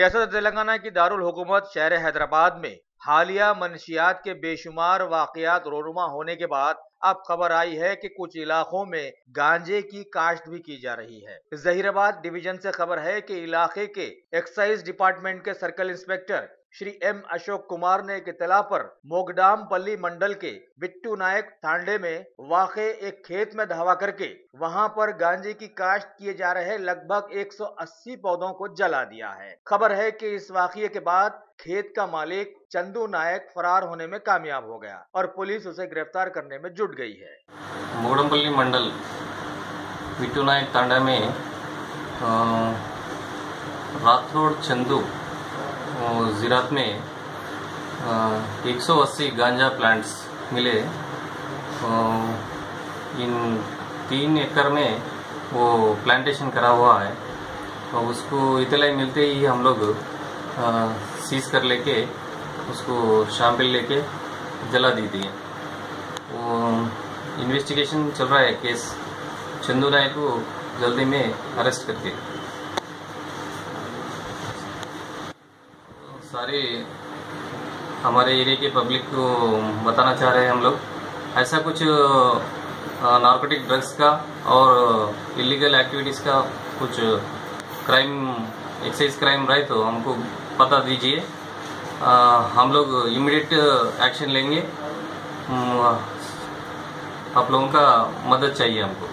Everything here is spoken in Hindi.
रियासत तेलंगाना की दारुल हुकूमत शहर हैदराबाद में हालिया मनशियात के बेशुमार वाकयात रोनुमा होने के बाद अब खबर आई है कि कुछ इलाकों में गांजे की काश्त भी की जा रही है। जहीराबाद डिवीजन से खबर है कि इलाके के एक्साइज डिपार्टमेंट के circle inspector Shri M Ashok Kumar ने एक इतला पर मोगडाम पल्ली मंडल के बिट्टू नायक थांडे में वाक़े एक खेत में धावा करके वहां पर गांजे की काश्त किए जा रहे लगभग 180 पौधों को जला दिया है। खबर है कि इस वाक़ये के बाद खेत का मालिक चंदू नायक फरार होने में कामयाब हो गया और पुलिस उसे गिरफ्तार करने में जुट गई है। मोगडमपल्ली मंडल बिट्टू नायक तांडा में राथोड चंदू ज़रात में 180 गांजा प्लांट्स मिले। इन 3 एकड़ में वो प्लांटेशन करा हुआ है और उसको इतलाई मिलते ही हम लोग सीज कर लेके उसको सैंपल लेके जला दी थी। वो इन्वेस्टिगेशन चल रहा है केस। चंदू नायक को जल्दी में अरेस्ट करके सारे हमारे एरिया के पब्लिक को बताना चाह रहे हैं हम लोग। ऐसा कुछ नार्कोटिक ड्रग्स का और इलीगल एक्टिविटीज़ का कुछ क्राइम एक्साइज क्राइम रहे तो हमको पता दीजिए। हम लोग इमीडिएट एक्शन लेंगे। आप लोगों का मदद चाहिए हमको।